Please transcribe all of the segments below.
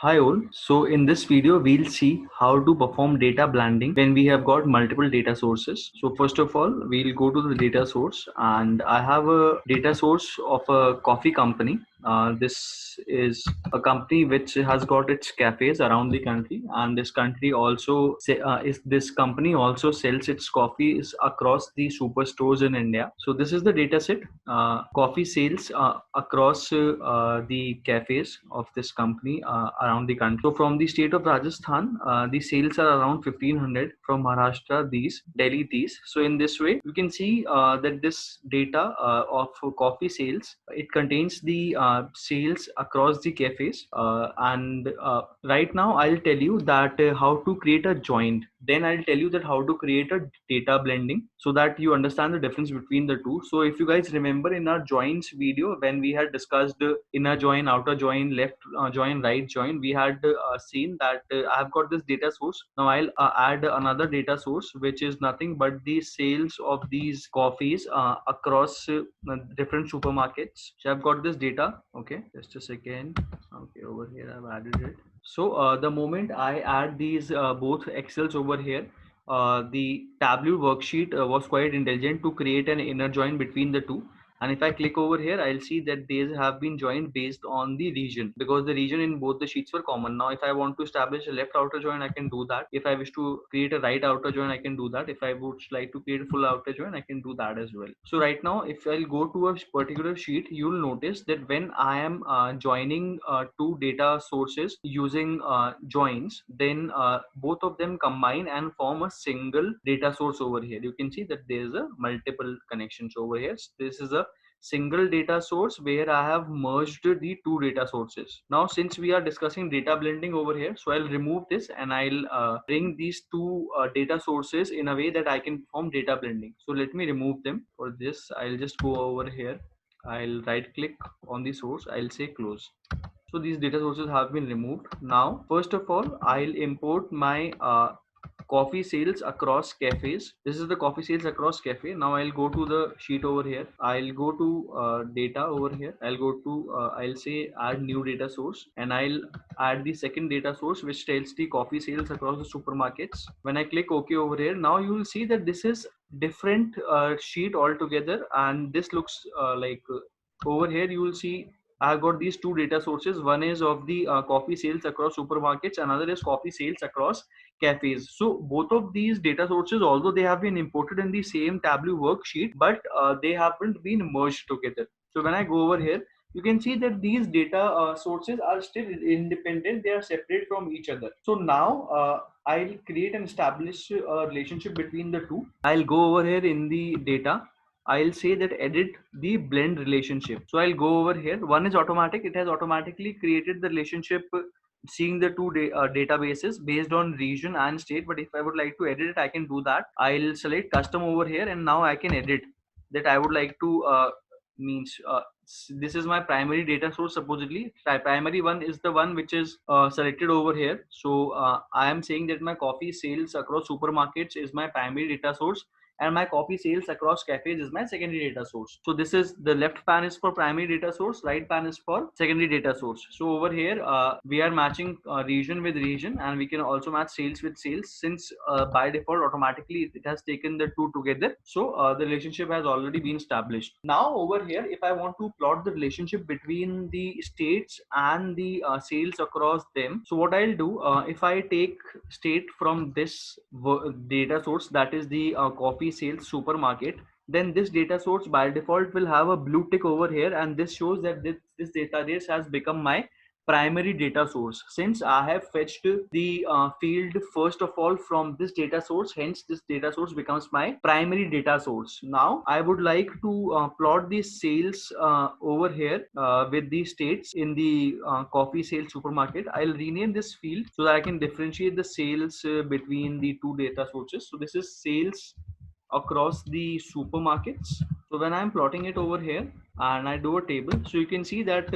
Hi all. So in this video, we'll see how to perform data blending when we have got multiple data sources. So first of all, we'll go to the data source, and I have a data source of a coffee company. This is a company which has got its cafes around the country, and this company also sells its coffees across the superstores in India. So this is the data set. Coffee sales across the cafes of this company around the country. So from the state of Rajasthan, the sales are around 1500. From Maharashtra, these, Delhi, these. So in this way, you can see that this data of coffee sales, it contains the sales across the cafes. And right now, I'll tell you that how to create a joint. Then I'll tell you that how to create a data blending so that you understand the difference between the two. So if you guys remember in our joins video, when we had discussed inner join, outer join, left join, right join, we had seen that I have got this data source. Now I'll add another data source, which is nothing but the sales of these coffees across different supermarkets. So I've got this data. Okay, just a second. Okay, over here I've added it. So the moment I add these both Excels over here, the Tableau worksheet was quite intelligent to create an inner join between the two. And if I click over here, I'll see that these have been joined based on the region, because the region in both the sheets were common. Now, if I want to establish a left outer join, I can do that. If I wish to create a right outer join, I can do that. If I would like to create a full outer join, I can do that as well. So right now, if I'll go to a particular sheet, you'll notice that when I am joining two data sources using joins, then both of them combine and form a single data source over here. You can see that there is a multiple connections over here. This is a single data source where I have merged the two data sources. Now, since we are discussing data blending over here, so I'll remove this and I'll bring these two data sources in a way that I can perform data blending. So let me remove them. For this, I'll just go over here. I'll right click on the source. I'll say close. So these data sources have been removed. Now, first of all, I'll import my coffee sales across cafes. This is the coffee sales across cafe. Now I'll go to the sheet over here. I'll go to data over here. I'll go to I'll say add new data source, and I'll add the second data source which tells the coffee sales across the supermarkets. When I click OK over here, now you will see that this is different sheet altogether, and this looks over here you will see I've got these two data sources. One is of the coffee sales across supermarkets, another is coffee sales across cafes. So both of these data sources, although they have been imported in the same Tableau worksheet, but they haven't been merged together. So when I go over here, you can see that these data sources are still independent. They are separate from each other. So now I'll create and establish a relationship between the two. I'll go over here in the data. I'll say that edit the blend relationship. So I'll go over here. One is automatic. It has automatically created the relationship seeing the two databases based on region and state. But if I would like to edit it, I can do that. I'll select custom over here, and now I can edit that. I would like to means this is my primary data source. Supposedly my primary one is the one which is selected over here. So I am saying that my coffee sales across supermarkets is my primary data source, and my coffee sales across cafes is my secondary data source. So this is the left pan is for primary data source, right pan is for secondary data source. So over here we are matching region with region, and we can also match sales with sales, since by default automatically it has taken the two together. So the relationship has already been established. Now over here, if I want to plot the relationship between the states and the sales across them, so what I'll do, if I take state from this data source, that is the coffee sales supermarket, then this data source by default will have a blue tick over here, and this shows that this database has become my primary data source, since I have fetched the field first of all from this data source. Hence this data source becomes my primary data source. Now I would like to plot the sales over here with the states in the coffee sales supermarket. I'll rename this field so that I can differentiate the sales between the two data sources. So this is sales across the supermarkets. So when I'm plotting it over here, and I do a table. So you can see that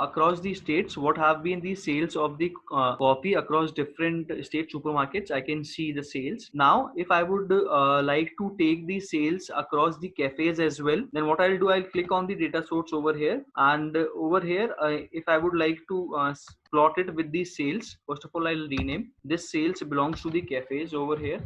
across the states, what have been the sales of the coffee across different state supermarkets. I can see the sales. Now, if I would like to take the sales across the cafes as well, then what I'll do, I'll click on the data source over here, and over here, if I would like to plot it with the sales, first of all, I'll rename this. Sales belongs to the cafes over here.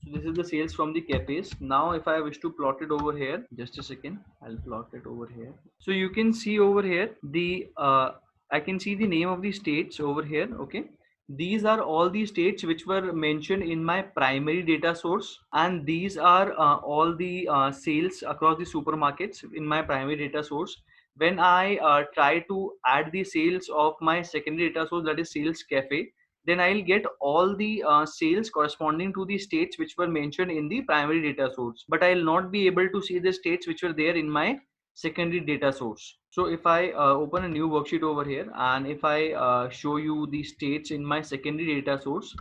So this is the sales from the cafes. Now if I wish to plot it over here, just a second, I'll plot it over here. So you can see over here the I can see the name of the states over here. Okay, these are all the states which were mentioned in my primary data source, and these are all the sales across the supermarkets in my primary data source. When I try to add the sales of my secondary data source, that is sales cafe, then I'll get all the sales corresponding to the states which were mentioned in the primary data source, but I'll not be able to see the states which were there in my secondary data source. So if I open a new worksheet over here, and if I show you the states in my secondary data source,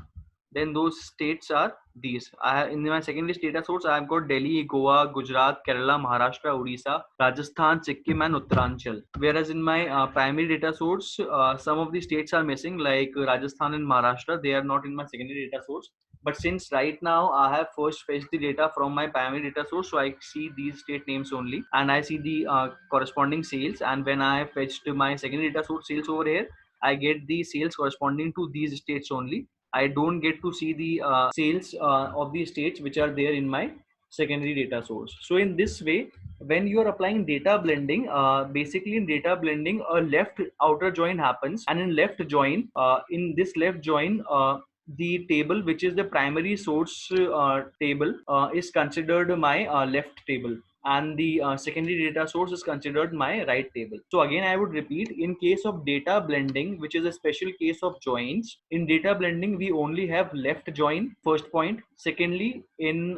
then those states are these. In my secondary data source, I've got Delhi, Goa, Gujarat, Kerala, Maharashtra, Odisha, Rajasthan, Sikkim, and Uttaranchal. Whereas in my primary data source, some of the states are missing, like Rajasthan and Maharashtra. They are not in my secondary data source. But since right now I have first fetched the data from my primary data source, so I see these state names only, and I see the corresponding sales. And when I fetched my secondary data source sales over here, I get the sales corresponding to these states only. I don't get to see the sales of the states which are there in my secondary data source. So in this way, when you are applying data blending, basically in data blending, a left outer join happens, and in left join, in this left join, the table which is the primary source table is considered my left table, and the secondary data source is considered my right table. So again, I would repeat, in case of data blending, which is a special case of joins, in data blending we only have left join, first point. Secondly, in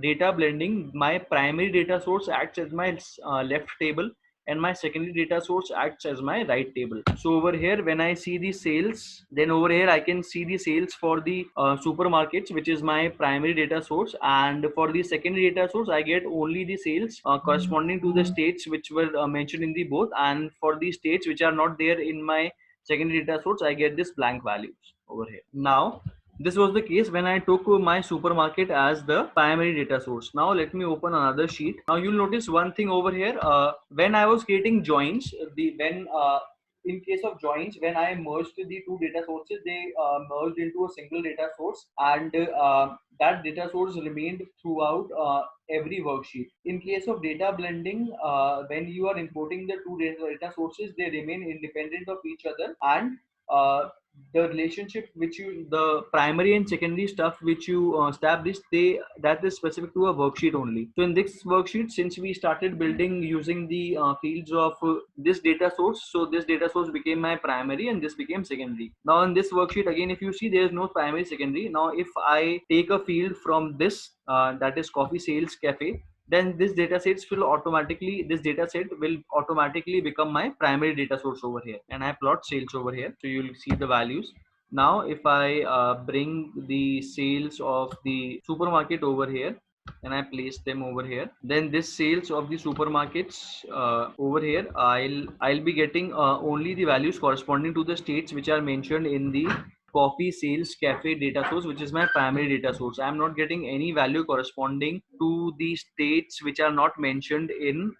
data blending, my primary data source acts as my left table, and my secondary data source acts as my right table. So over here, when I see the sales, then over here I can see the sales for the supermarkets, which is my primary data source, and for the secondary data source I get only the sales corresponding to the states which were mentioned in the both, and for the states which are not there in my secondary data source, I get this blank values over here. Now this was the case when I took my supermarket as the primary data source. Now let me open another sheet. Now you'll notice one thing over here. When I was creating joins, in case of joins, when I merged the two data sources, they merged into a single data source, and that data source remained throughout every worksheet. In case of data blending, when you are importing the two data sources, they remain independent of each other, and the relationship which you, the primary and secondary stuff which you established, they, that is specific to a worksheet only. So in this worksheet, since we started building using the fields of this data source, so this data source became my primary and this became secondary. Now in this worksheet, again, if you see, there is no primary secondary. Now if I take a field from this, that is coffee sales cafe, then this data sets will automatically, this data set will automatically become my primary data source over here, and I plot sales over here, so you'll see the values. Now if I bring the sales of the supermarket over here and I place them over here, then this sales of the supermarkets over here, I'll be getting only the values corresponding to the states which are mentioned in the coffee sales cafe data source, which is my primary data source. I'm not getting any value corresponding to the states which are not mentioned in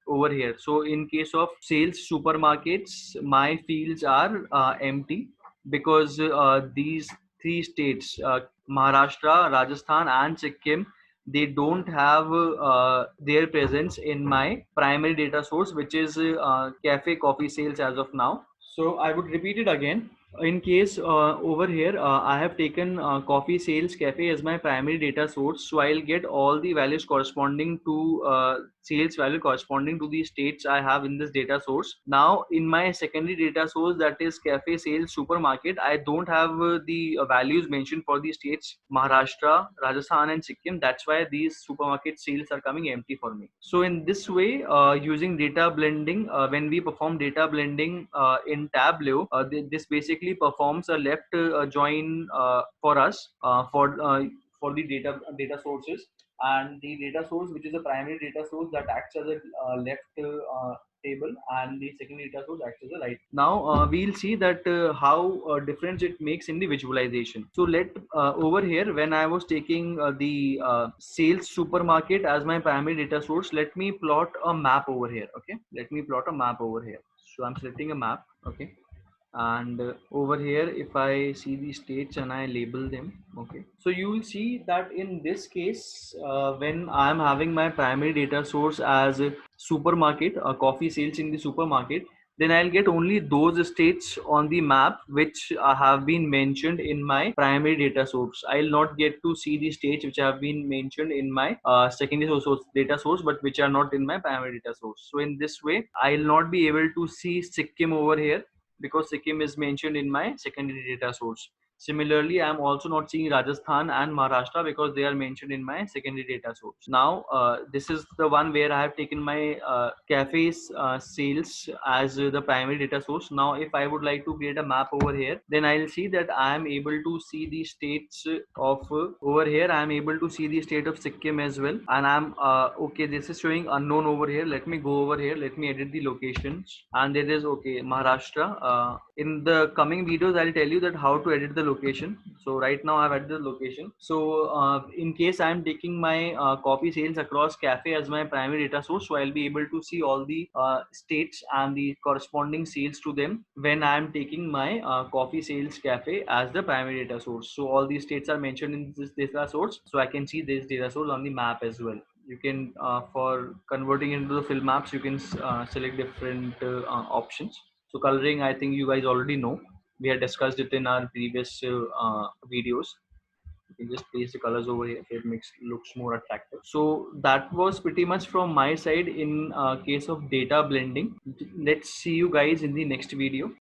over here. So in case of sales supermarkets, my fields are empty, because these three states, Maharashtra, Rajasthan, and Sikkim, they don't have their presence in my primary data source, which is cafe coffee sales as of now. So I would repeat it again. In case over here, I have taken coffee sales cafe as my primary data source, so I'll get all the values corresponding to sales value corresponding to the states I have in this data source. Now in my secondary data source, that is cafe sales supermarket, I don't have the values mentioned for the states Maharashtra, Rajasthan, and Sikkim. That's why these supermarket sales are coming empty for me. So in this way, using data blending, when we perform data blending in Tableau, this basically performs a left join for us for the data sources, and the data source, which is a primary data source that acts as a left table, and the second data source acts as a right. Now we'll see that how difference it makes in the visualization. So let over here, when I was taking the sales supermarket as my primary data source, let me plot a map over here. Okay, let me plot a map over here. So I'm selecting a map. Okay, and over here if I see the states and I label them, okay, so you will see that in this case when I'm having my primary data source as a supermarket, coffee sales in the supermarket, then I'll get only those states on the map which have been mentioned in my primary data source. I'll not get to see the states which have been mentioned in my secondary source data source, but which are not in my primary data source. So in this way I'll not be able to see Sikkim over here because Sikkim is mentioned in my secondary data source. Similarly, I am also not seeing Rajasthan and Maharashtra because they are mentioned in my secondary data source. Now, this is the one where I have taken my cafes sales as the primary data source. Now, if I would like to create a map over here, then I'll see that I am able to see the states of over here. I am able to see the state of Sikkim as well. And I'm okay. This is showing unknown over here. Let me go over here. Let me edit the locations. And there is okay Maharashtra. In the coming videos, I'll tell you that how to edit the location. So right now I've added the location. So in case I'm taking my coffee sales across cafe as my primary data source, so I'll be able to see all the states and the corresponding sales to them when I'm taking my coffee sales cafe as the primary data source. So all these states are mentioned in this data source, so I can see this data source on the map as well. You can for converting into the fill maps, you can select different options. So coloring, I think you guys already know. We had discussed it in our previous videos. You can just place the colors over here so it makes looks more attractive. So that was pretty much from my side in case of data blending. Let's see you guys in the next video.